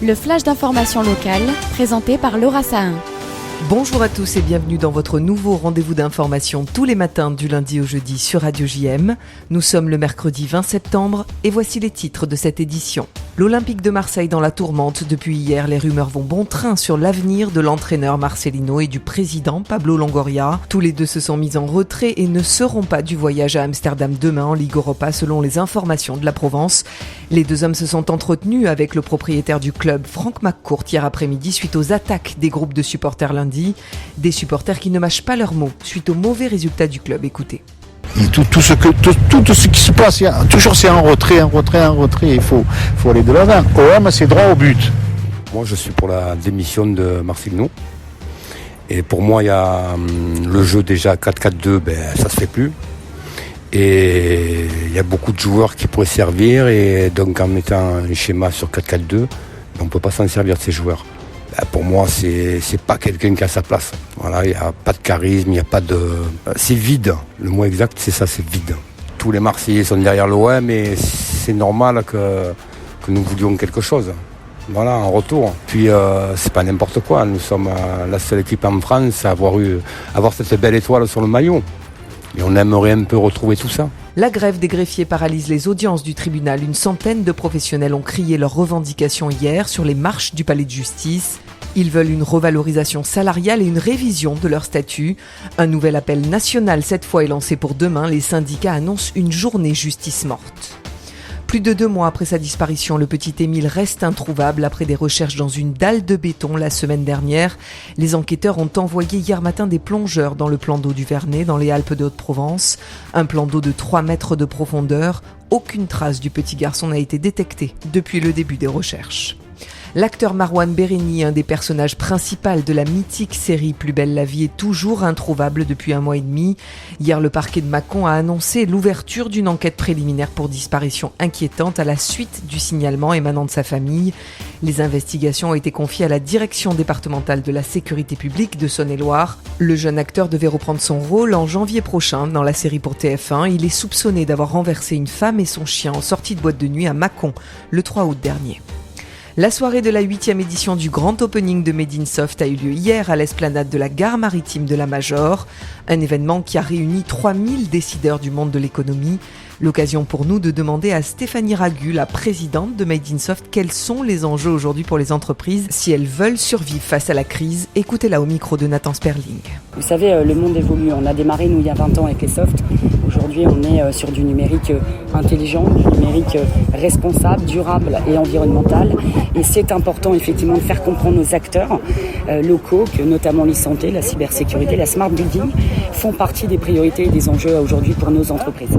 Le flash d'information locale, présenté par Laura Sahin. Bonjour à tous et bienvenue dans votre nouveau rendez-vous d'information tous les matins du lundi au jeudi sur Radio JM. Nous sommes le mercredi 20 septembre et voici les titres de cette édition. L'Olympique de Marseille dans la tourmente. Depuis hier, les rumeurs vont bon train sur l'avenir de l'entraîneur Marcelino et du président Pablo Longoria. Tous les deux se sont mis en retrait et ne seront pas du voyage à Amsterdam demain en Ligue Europa selon les informations de la Provence. Les deux hommes se sont entretenus avec le propriétaire du club, Franck McCourt, hier après-midi suite aux attaques des groupes de supporters lundi. Des supporters qui ne mâchent pas leurs mots suite aux mauvais résultats du club. Écoutez. Tout ce qui se passe, toujours c'est un retrait, il faut aller de l'avant. OM, c'est droit au but. Moi je suis pour la démission de Marcelino. Et pour moi il y a le jeu déjà 4-4-2, ça se fait plus. Et il y a beaucoup de joueurs qui pourraient servir, et donc en mettant un schéma sur 4-4-2, on ne peut pas s'en servir de ces joueurs. Pour moi, c'est pas quelqu'un qui a sa place. Voilà, il n'y a pas de charisme, il n'y a pas de... C'est vide. Le mot exact, c'est ça, c'est vide. Tous les Marseillais sont derrière l'OM et c'est normal que nous voulions quelque chose. Voilà, en retour. Puis, c'est pas n'importe quoi. Nous sommes la seule équipe en France à avoir cette belle étoile sur le maillot. Et on aimerait un peu retrouver tout ça. La grève des greffiers paralyse les audiences du tribunal. Une centaine de professionnels ont crié leurs revendications hier sur les marches du palais de justice. Ils veulent une revalorisation salariale et une révision de leur statut. Un nouvel appel national cette fois est lancé pour demain. Les syndicats annoncent une journée justice morte. Plus de 2 mois après sa disparition, le petit Émile reste introuvable après des recherches dans une dalle de béton la semaine dernière. Les enquêteurs ont envoyé hier matin des plongeurs dans le plan d'eau du Vernet, dans les Alpes de Haute-Provence. Un plan d'eau de 3 mètres de profondeur. Aucune trace du petit garçon n'a été détectée depuis le début des recherches. L'acteur Marouane Béréni, un des personnages principaux de la mythique série Plus belle la vie, est toujours introuvable depuis 1 mois et demi. Hier, le parquet de Mâcon a annoncé l'ouverture d'une enquête préliminaire pour disparition inquiétante à la suite du signalement émanant de sa famille. Les investigations ont été confiées à la direction départementale de la sécurité publique de Saône-et-Loire. Le jeune acteur devait reprendre son rôle en janvier prochain dans la série pour TF1. Il est soupçonné d'avoir renversé une femme et son chien en sortie de boîte de nuit à Mâcon le 3 août dernier. La soirée de la 8e édition du grand opening de Made in Soft a eu lieu hier à l'esplanade de la gare maritime de la Major. Un événement qui a réuni 3000 décideurs du monde de l'économie. L'occasion pour nous de demander à Stéphanie Ragu, la présidente de Made in Soft, quels sont les enjeux aujourd'hui pour les entreprises si elles veulent survivre face à la crise. Écoutez-la au micro de Nathan Sperling. Vous savez, le monde évolue. On a démarré, nous, il y a 20 ans avec les softs. Aujourd'hui, on est sur du numérique intelligent, du numérique responsable, durable et environnemental. Et c'est important, effectivement, de faire comprendre nos acteurs locaux, que notamment l'e-santé, la cybersécurité, la smart building, font partie des priorités et des enjeux aujourd'hui pour nos entreprises.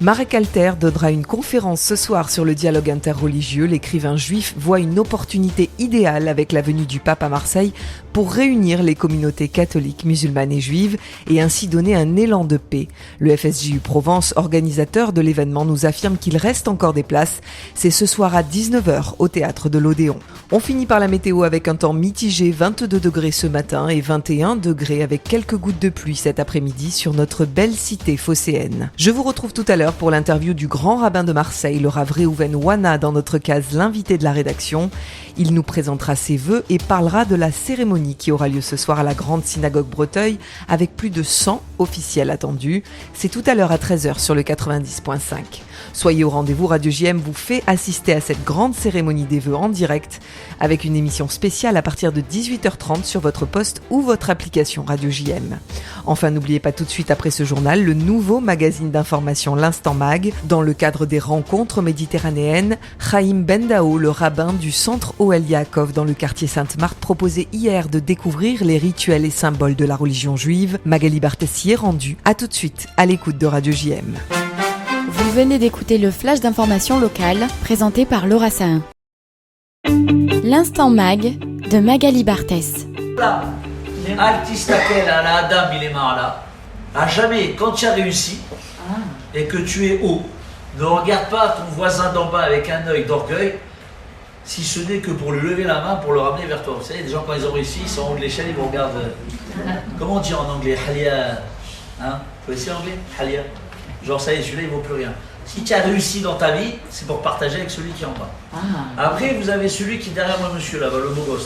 Marek Alter donnera une conférence ce soir sur le dialogue interreligieux. L'écrivain juif voit une opportunité idéale avec la venue du pape à Marseille pour réunir les communautés catholiques, musulmanes et juives et ainsi donner un élan de paix. Le FSJU Provence, organisateur de l'événement, nous affirme qu'il reste encore des places. C'est ce soir à 19h au théâtre de l'Odéon. On finit par la météo avec un temps mitigé, 22 degrés ce matin et 21 degrés avec quelques gouttes de pluie cet après-midi sur notre belle cité phocéenne. Je vous retrouve tout à l'heure pour l'interview du grand rabbin de Marseille, le Rav Réhouven Ouana, dans notre case l'invité de la rédaction. Il nous présentera ses vœux et parlera de la cérémonie qui aura lieu ce soir à la grande synagogue Breteuil avec plus de 100 officiels attendus. C'est tout à l'heure à 13h sur le 90.5. Soyez au rendez-vous, Radio JM vous fait assister à cette grande cérémonie des vœux en direct avec une émission spéciale à partir de 18h30 sur votre poste ou votre application Radio JM. Enfin, n'oubliez pas tout de suite après ce journal le nouveau magazine d'information L'Instant Mag. Dans le cadre des rencontres méditerranéennes, Chaim Bendao, le rabbin du centre Ohel Yaakov dans le quartier Sainte-Marthe, proposait hier de découvrir les rituels et symboles de la religion juive. Magali Barthès y est rendue. À tout de suite à l'écoute de Radio JM. Vous venez d'écouter le flash d'information locale présenté par Laura Sahin. L'Instant Mag de Magali Barthès. À jamais, quand tu as réussi et que tu es haut, ne regarde pas ton voisin d'en bas avec un œil d'orgueil, si ce n'est que pour lui lever la main, pour le ramener vers toi. Vous savez, les gens quand ils ont réussi, ils sont en haut de l'échelle, ils vous regardent. Comment on dit en anglais? Halia. Hein? Vous connaissez l'anglais? Halia. Genre ça y est, celui-là il vaut plus rien. Si tu as réussi dans ta vie, c'est pour partager avec celui qui est en bas. Après, vous avez celui qui est derrière moi, monsieur, là-bas, le beau gosse.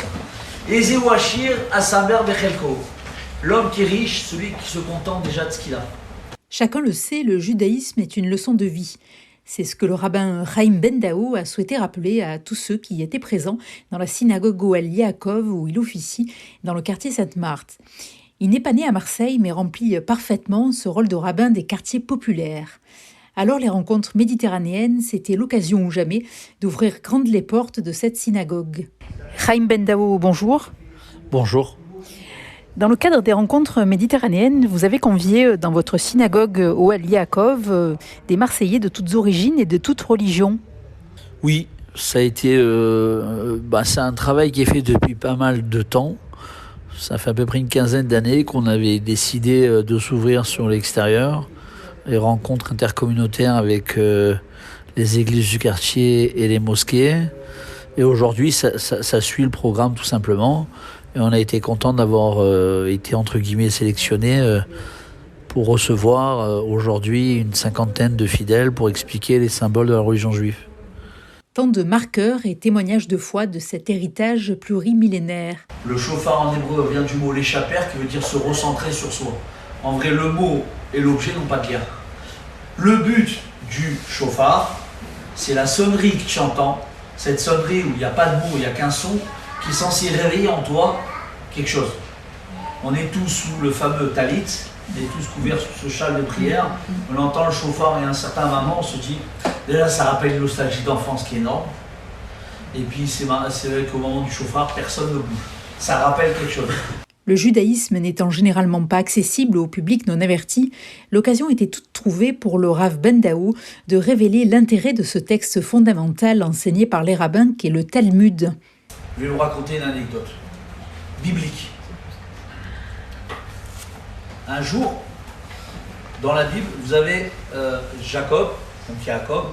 Eze Wachir Asamber Bechelko. L'homme qui est riche, celui qui se contente déjà de ce qu'il a. Chacun le sait, le judaïsme est une leçon de vie. C'est ce que le rabbin Chaim Ben Daou a souhaité rappeler à tous ceux qui étaient présents dans la synagogue Ohel Yaakov où il officie dans le quartier Sainte-Marthe. Il n'est pas né à Marseille, mais remplit parfaitement ce rôle de rabbin des quartiers populaires. Alors les rencontres méditerranéennes, c'était l'occasion ou jamais d'ouvrir grandes les portes de cette synagogue. Chaim Ben Daou, bonjour. Bonjour. Dans le cadre des rencontres méditerranéennes, vous avez convié dans votre synagogue Ohel Yaakov des Marseillais de toutes origines et de toutes religions. Oui, ça a été c'est un travail qui est fait depuis pas mal de temps. Ça fait à peu près une quinzaine d'années qu'on avait décidé de s'ouvrir sur l'extérieur. Les rencontres intercommunautaires avec les églises du quartier et les mosquées. Et aujourd'hui, ça suit le programme tout simplement. Et on a été content d'avoir été entre guillemets sélectionné pour recevoir aujourd'hui une cinquantaine de fidèles pour expliquer les symboles de la religion juive. Tant de marqueurs et témoignages de foi de cet héritage plurimillénaire. Le shofar en hébreu vient du mot l'échaper qui veut dire se recentrer sur soi. En vrai, le mot et l'objet n'ont pas de lien. Le but du shofar, c'est la sonnerie que tu entends. Cette sonnerie où il n'y a pas de mots, il n'y a qu'un son, qui est censé réveiller en toi quelque chose. On est tous sous le fameux talit, on est tous couverts sous ce châle de prière, on entend le shofar et à un certain moment on se dit, déjà ça rappelle une nostalgie d'enfance qui est énorme, et puis c'est vrai qu'au moment du shofar, personne ne bouge. Ça rappelle quelque chose. Le judaïsme n'étant généralement pas accessible au public non averti, l'occasion était toute trouvée pour le Rav Ben Daou de révéler l'intérêt de ce texte fondamental enseigné par les rabbins qu'est le Talmud. Je vais vous raconter une anecdote biblique. Un jour, dans la Bible, vous avez Jacob, donc Jacob,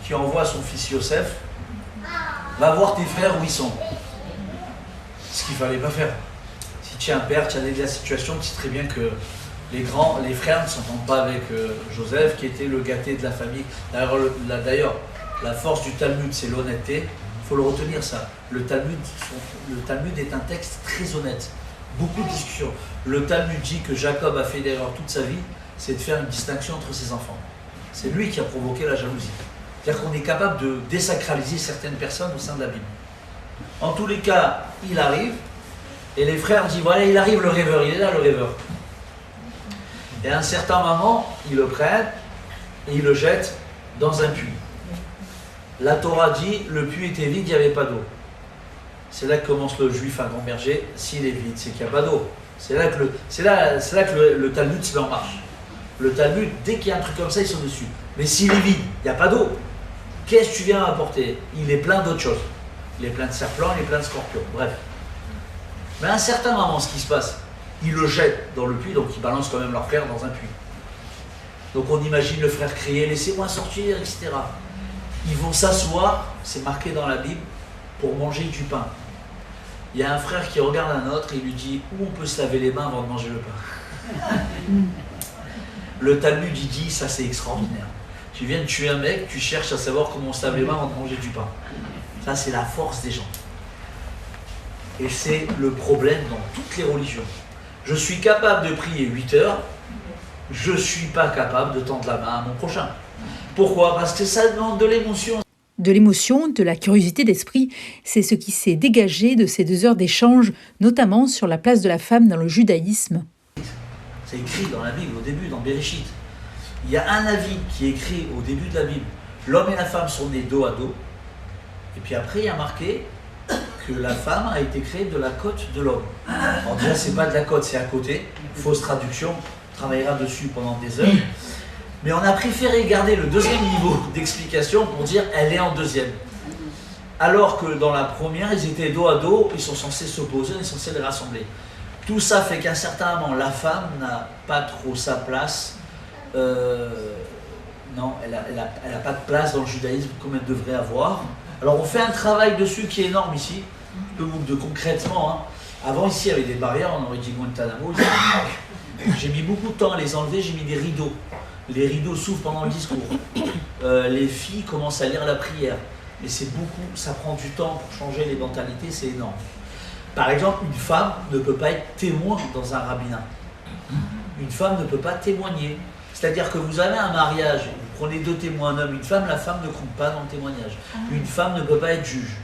qui envoie son fils Yosef, va voir tes frères où ils sont. Ce qu'il ne fallait pas faire. Si tu es un père, tu as déjà la situation, tu sais très bien que les frères ne s'entendent pas avec Joseph, qui était le gâté de la famille. D'ailleurs, la force du Talmud, c'est l'honnêteté. Il faut le retenir ça. Le Talmud est un texte très honnête. Beaucoup de discussions. Le Talmud dit que Jacob a fait d'erreur toute sa vie, c'est de faire une distinction entre ses enfants. C'est lui qui a provoqué la jalousie. C'est-à-dire qu'on est capable de désacraliser certaines personnes au sein de la Bible. En tous les cas, il arrive, et les frères disent, voilà, il arrive le rêveur, il est là le rêveur. Et à un certain moment, ils le prennent, et ils le jettent dans un puits. La Torah dit, le puits était vide, il n'y avait pas d'eau. C'est là que commence le juif à grand berger, s'il est vide, c'est qu'il n'y a pas d'eau. C'est là que le Talmud se met en marche. Le Talmud, dès qu'il y a un truc comme ça, ils sont dessus. Mais s'il est vide, il n'y a pas d'eau. Qu'est-ce que tu viens apporter? Il est plein d'autres choses. Il est plein de serpents, il est plein de scorpions, bref. Mais à un certain moment, ce qui se passe, ils le jettent dans le puits, donc ils balancent quand même leur frère dans un puits. Donc on imagine le frère crier, laissez-moi sortir, etc. Ils vont s'asseoir, c'est marqué dans la Bible, pour manger du pain. Il y a un frère qui regarde un autre et il lui dit, où on peut se laver les mains avant de manger le pain? Le Talmud, il dit, ça c'est extraordinaire. Tu viens de tuer un mec, tu cherches à savoir comment on se lave les mains avant de manger du pain. Ça c'est la force des gens. Et c'est le problème dans toutes les religions. Je suis capable de prier 8 heures, je ne suis pas capable de tendre la main à mon prochain. Pourquoi? Parce que ça demande de l'émotion. De l'émotion, de la curiosité d'esprit, c'est ce qui s'est dégagé de ces 2 heures d'échange, notamment sur la place de la femme dans le judaïsme. C'est écrit dans la Bible, au début, dans Bereshit. Il y a un avis qui est écrit au début de la Bible. L'homme et la femme sont nés dos à dos. Et puis après, il y a marqué que la femme a été créée de la côte de l'homme. Alors déjà, c'est pas de la côte, c'est à côté. Fausse traduction, on travaillera dessus pendant des heures. Mais on a préféré garder le deuxième niveau d'explication pour dire elle est en deuxième. Alors que dans la première, ils étaient dos à dos, ils sont censés s'opposer, ils sont censés les rassembler. Tout ça fait qu'à un certain moment, la femme n'a pas trop sa place. Non, elle n'a pas de place dans le judaïsme comme elle devrait avoir. Alors on fait un travail dessus qui est énorme ici, de concrètement. Hein. Avant ici, il y avait des barrières, on aurait dit Guantanamo. J'ai mis beaucoup de temps à les enlever, j'ai mis des rideaux. les rideaux s'ouvrent pendant le discours, les filles commencent à lire la prière. Mais c'est beaucoup, ça prend du temps pour changer les mentalités, c'est énorme. Par exemple, une femme ne peut pas être témoin dans un rabbinat. Une femme ne peut pas témoigner. C'est-à-dire que vous avez un mariage, vous prenez 2 témoins, un homme, une femme, la femme ne compte pas dans le témoignage. Une femme ne peut pas être juge.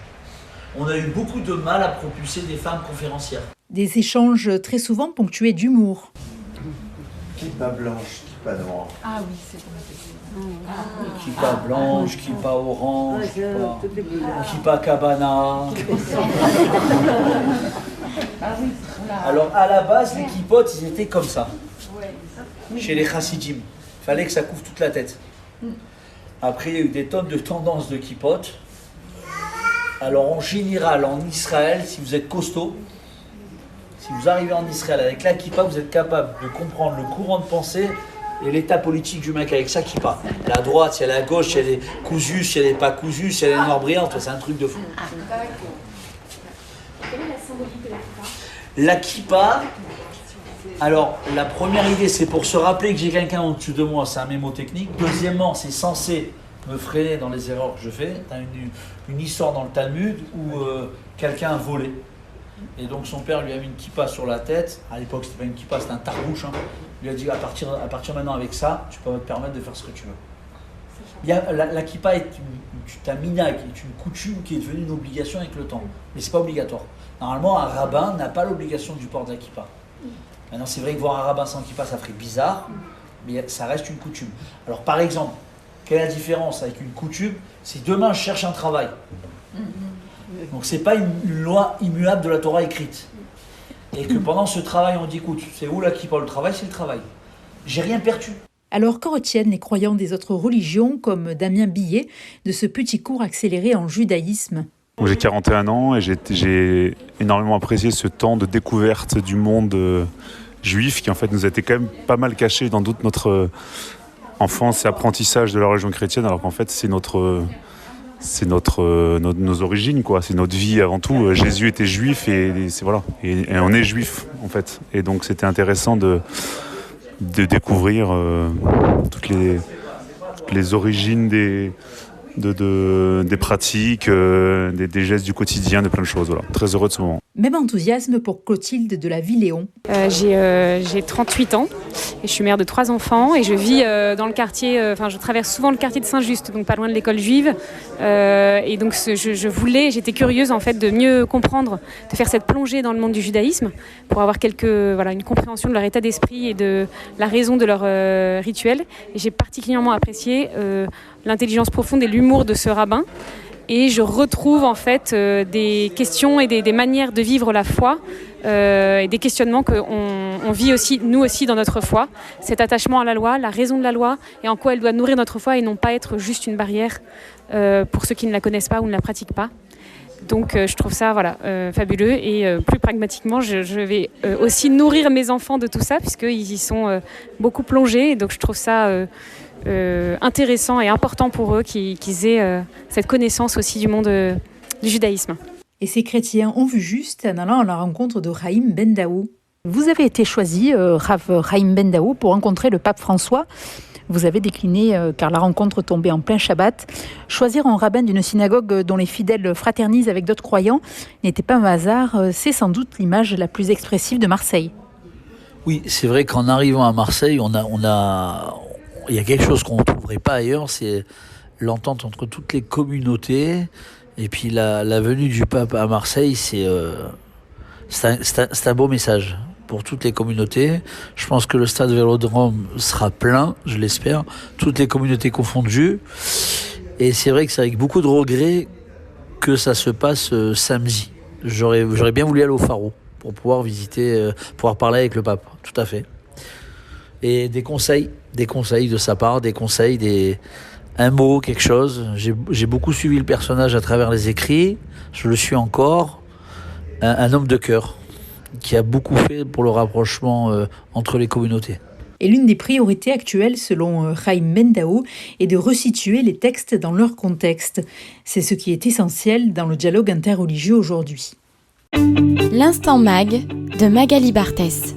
On a eu beaucoup de mal à propulser des femmes conférencières. Des échanges très souvent ponctués d'humour. Kippa blanche, kippa noire. Ah oui, c'est comme Kippa blanche, kippa orange, kippa cabana. Alors à la base, les kippotes, ils étaient comme ça. Chez les chassidim. Il fallait que ça couvre toute la tête. Après, il y a eu des tonnes de tendances de kippotes. Alors en général, en Israël, si vous êtes costaud, si vous arrivez en Israël avec la kippa, vous êtes capable de comprendre le courant de pensée et l'état politique du mec avec sa kippa. Elle est à droite, si elle est à gauche, si elle est cousue, si elle n'est pas cousue, si elle est noire brillante, c'est un truc de fou. Quelle est la symbolique de la kippa ? La kippa, alors la première idée, c'est pour se rappeler que j'ai quelqu'un au-dessus de moi, c'est un mémotechnique. Deuxièmement, c'est censé me freiner dans les erreurs que je fais. Tu as une histoire dans le Talmud où quelqu'un a volé. Et donc son père lui a mis une kippa sur la tête. À l'époque, c'était pas une kippa, c'était un tarbouche. Il lui a dit à partir maintenant avec ça, tu peux te permettre de faire ce que tu veux. La kippa est un minag, est une coutume qui est devenue une obligation avec le temps. Mais c'est pas obligatoire. Normalement, un rabbin n'a pas l'obligation du port de la kippa. Maintenant, c'est vrai que voir un rabbin sans kippa, ça ferait bizarre, mais ça reste une coutume. Alors par exemple, quelle est la différence avec une coutume ? Si demain je cherche un travail, donc c'est pas une loi immuable de la Torah écrite, et que pendant ce travail on dit écoute, c'est où la kippa ? Le travail, c'est le travail. J'ai rien perdu. Alors qu'en retiennent les croyants des autres religions, comme Damien Billet, de ce petit cours accéléré en judaïsme ? J'ai 41 ans et j'ai énormément apprécié ce temps de découverte du monde juif qui en fait nous a été quand même pas mal caché dans toute notre enfance et apprentissage de la religion chrétienne, alors qu'en fait c'est nos origines, quoi. C'est notre vie avant tout. Jésus était juif et on est juif en fait. Et donc c'était intéressant de découvrir toutes les origines des pratiques, des gestes du quotidien, de plein de choses. Voilà. Très heureux de ce moment. Même enthousiasme pour Clotilde de la Villéon. J'ai 38 ans et je suis mère de 3 enfants et je vis dans le quartier, je traverse souvent le quartier de Saint-Just, donc pas loin de l'école juive. Et donc j'étais curieuse en fait de mieux comprendre, de faire cette plongée dans le monde du judaïsme pour avoir une compréhension de leur état d'esprit et de la raison de leur rituel. Et j'ai particulièrement apprécié l'intelligence profonde et l'humour de ce rabbin. Et je retrouve en fait des questions et des manières de vivre la foi et des questionnements qu'on vit aussi, nous aussi, dans notre foi. Cet attachement à la loi, la raison de la loi et en quoi elle doit nourrir notre foi et non pas être juste une barrière pour ceux qui ne la connaissent pas ou ne la pratiquent pas. Donc je trouve ça fabuleux et plus pragmatiquement, je vais aussi nourrir mes enfants de tout ça puisqu'ils y sont beaucoup plongés. Et donc je trouve ça intéressant et important pour eux qu'ils aient cette connaissance aussi du monde du judaïsme. Et ces chrétiens ont vu juste en allant à la rencontre de Haïm Bendaou. Vous avez été choisi, Rav Haïm Bendaou, pour rencontrer le pape François. Vous avez décliné car la rencontre tombait en plein Shabbat. Choisir un rabbin d'une synagogue dont les fidèles fraternisent avec d'autres croyants n'était pas un hasard. C'est sans doute l'image la plus expressive de Marseille. Oui, c'est vrai qu'en arrivant à Marseille, il y a quelque chose qu'on ne trouverait pas ailleurs, c'est l'entente entre toutes les communautés. Et puis la venue du pape à Marseille, c'est un beau message pour toutes les communautés. Je pense que le stade Vélodrome sera plein, je l'espère, toutes les communautés confondues. Et c'est vrai que c'est avec beaucoup de regrets que ça se passe samedi. J'aurais bien voulu aller au Pharo pour pouvoir visiter, pouvoir parler avec le pape, tout à fait. Et des conseils de sa part, un mot, quelque chose. J'ai beaucoup suivi le personnage à travers les écrits, je le suis encore, un homme de cœur qui a beaucoup fait pour le rapprochement entre les communautés. Et l'une des priorités actuelles, selon Haïm Bendaou, est de resituer les textes dans leur contexte. C'est ce qui est essentiel dans le dialogue interreligieux aujourd'hui. L'Instant Mag de Magali Barthès.